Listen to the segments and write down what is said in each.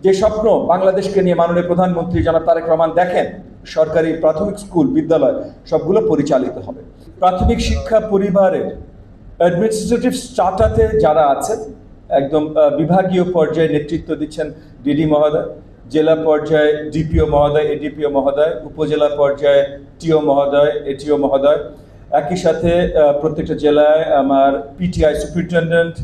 যে স্বপ্ন বাংলাদেশকে নিয়ে মাননীয় প্রধানমন্ত্রী জনাব তারেক রহমান দেখেন, সরকারি প্রাথমিক স্কুল বিদ্যালয় সবগুলো পরিচালিত হবে। প্রাথমিক শিক্ষা পরিবারের অ্যাডমিনিস্ট্রেটিভ স্ট্রাটাতে যারা আছেন, একদম বিভাগীয় পর্যায়ে নেতৃত্ব দিচ্ছেন ডিডি মহোদয়, জেলা পর্যায়ে ডিপিও মহোদয়, এডিপিও মহোদয়, উপজেলা পর্যায়ে টিও মহোদয়, এটিও মহোদয়, একই সাথে প্রত্যেকটা জেলায় আমার পিটিআই সুপারিনটেন্ডেন্ট,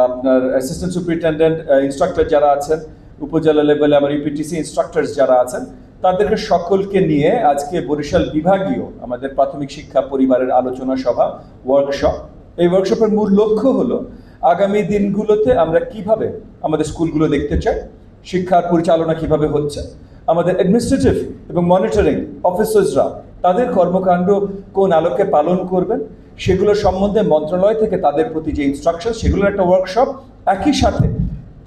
আপনার অ্যাসিস্ট্যান্ট সুপারিনটেন্ডেন্ট, ইনস্ট্রাক্টর যারা আছেন, উপজেলা লেভেলে আমার ইউপিটিসি ইনস্ট্রাক্টরস যারা আছেন, তাদেরকে সকলকে নিয়ে আজকে বরিশাল বিভাগীয় আমাদের প্রাথমিক শিক্ষা পরিবারের আলোচনা সভা, ওয়ার্কশপ। এই ওয়ার্কশপের মূল লক্ষ্য হলো আগামী দিনগুলোতে আমরা কিভাবে আমাদের স্কুলগুলো দেখতে চাই, শিক্ষার পরিচালনা কিভাবে হচ্ছে, আমাদের অ্যাডমিনিস্ট্রেটিভ এবং মনিটরিং অফিসার্সরা তাদের কর্মকাণ্ড কোন আলোকে পালন করবেন, সেগুলো সম্বন্ধে মন্ত্রণালয় থেকে তাদের প্রতি যে ইনস্ট্রাকশন, সেগুলোর একটা ওয়ার্কশপ। একই সাথে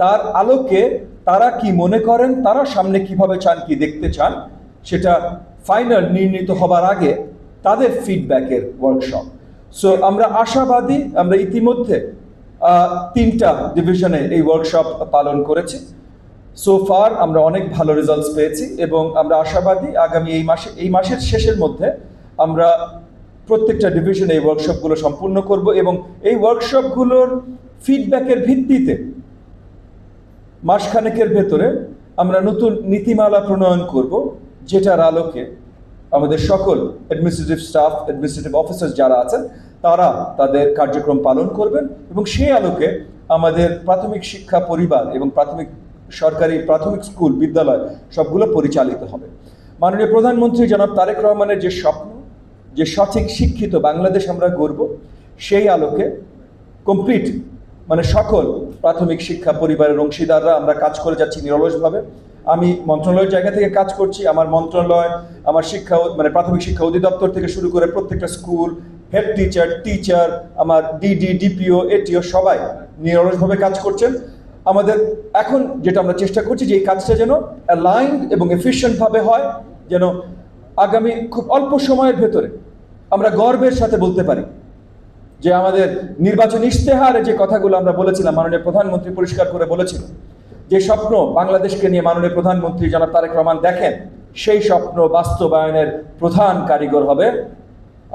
তার আলোকে তারা কি মনে করেন, তারা সামনে কিভাবে চান, কি দেখতে চান, সেটা ফাইনাল নির্ণীত হবার আগে তাদের ফিডব্যাকের ওয়ার্কশপ। সো আমরা আশাবাদী, আমরা ইতিমধ্যে 3টা ডিভিশনে এই ওয়ার্কশপ পালন করেছি। সো ফার আমরা অনেক ভালো রেজাল্টস পেয়েছি এবং আমরা আশাবাদী আগামী এই মাসের শেষের মধ্যে আমরা প্রত্যেকটা ডিভিশনে এই ওয়ার্কশপগুলো সম্পূর্ণ করব এবং এই ওয়ার্কশপগুলোর ফিডব্যাকের ভিত্তিতে মাসখানেকের ভেতরে আমরা নতুন নীতিমালা প্রণয়ন করব, যেটার আলোকে আমাদের সকল অ্যাডমিনিস্ট্রেটিভ স্টাফ, অ্যাডমিনিস্ট্রেটিভ অফিসার্স যারা আছেন, তারা তাদের কার্যক্রম পালন করবেন এবং সেই আলোকে আমাদের প্রাথমিক শিক্ষা পরিবার এবং সরকারি প্রাথমিক স্কুল বিদ্যালয় সবগুলো পরিচালিত হবে। মাননীয় প্রধানমন্ত্রী জনাব তারেক রহমানের যে স্বপ্ন, যে সঠিক শিক্ষিত বাংলাদেশ আমরা গড়ব, সেই আলোকে কমপ্লিট সকল প্রাথমিক শিক্ষা পরিবারের অংশীদাররা আমরা কাজ করে যাচ্ছি নিরলসভাবে। আমি মন্ত্রণালয়ের জায়গা থেকে কাজ করছি, আমার মন্ত্রণালয়, আমার প্রাথমিক শিক্ষা অধিদপ্তর থেকে শুরু করে প্রত্যেকটা স্কুল, হেড টিচার, আমার ডিডি, ডিপিও, এটিও সবাই নিরলসভাবে কাজ করছেন। আমাদের এখন যেটা আমরা চেষ্টা করছি যে এই কাজটা যেন অ্যালাইন্ড এবং এফিশিয়েন্টভাবে হয়, যেন আগামী খুব অল্প সময়ের ভেতরে আমরা গর্বের সাথে বলতে পারি যে আমাদের নির্বাচন ইশতেহারে যে কথাগুলো আমরা বলেছিলাম, মাননীয় প্রধানমন্ত্রী পরিষ্কার করে বলেছিল, যে স্বপ্ন বাংলাদেশকে নিয়ে মাননীয় প্রধানমন্ত্রী জনাব তারেক রহমান দেখেন, সেই স্বপ্ন বাস্তবায়নের প্রধান কারিগর হবে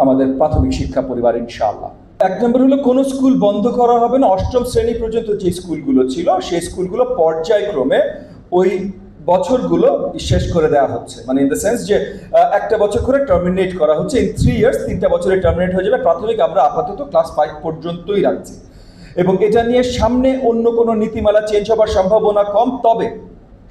আমাদের প্রাথমিক শিক্ষা পরিবার ইনশাআল্লাহ। 1 নম্বর হলো কোনো স্কুল বন্ধ করা হবে না। 8ম শ্রেণী পর্যন্ত যে স্কুলগুলো ছিল সেই স্কুলগুলো পর্যায়ক্রমে ওই বছরগুলো শেষ করে দেওয়া হচ্ছে, ইন দ্য সেন্স যে একটা বছর করে টার্মিনেট করা হচ্ছে। ইন 3 ইয়ার্স 3টা বছরে টার্মিনেট হয়ে যাবে। প্রাথমিক আমরা আপাতত ক্লাস 5 পর্যন্তই রাখছি এবং এটা নিয়ে সামনে অন্য কোনো নীতিমালা চেঞ্জ হবার সম্ভাবনা কম। তবে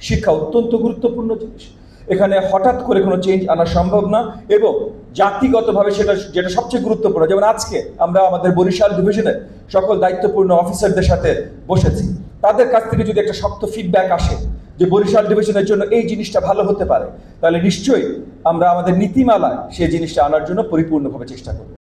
শিক্ষা অত্যন্ত গুরুত্বপূর্ণ জিনিস, এখানে হঠাৎ করে কোনো চেঞ্জ আনা সম্ভব না এবং জাতিগতভাবে যেটা সবচেয়ে গুরুত্বপূর্ণ, যেমন আজকে আমরা আমাদের বরিশাল ডিভিশনের সকল দায়িত্বপূর্ণ অফিসারদের সাথে বসেছি, তাদের কাছ থেকে যদি একটা শক্ত ফিডব্যাক আসে যে বরিশাল ডিভিশনের জন্য এই জিনিসটা ভালো হতে পারে, তাহলে নিশ্চয়ই আমরা আমাদের নীতিমালায় সেই জিনিসটা আনার জন্য পরিপূর্ণভাবে চেষ্টা করব।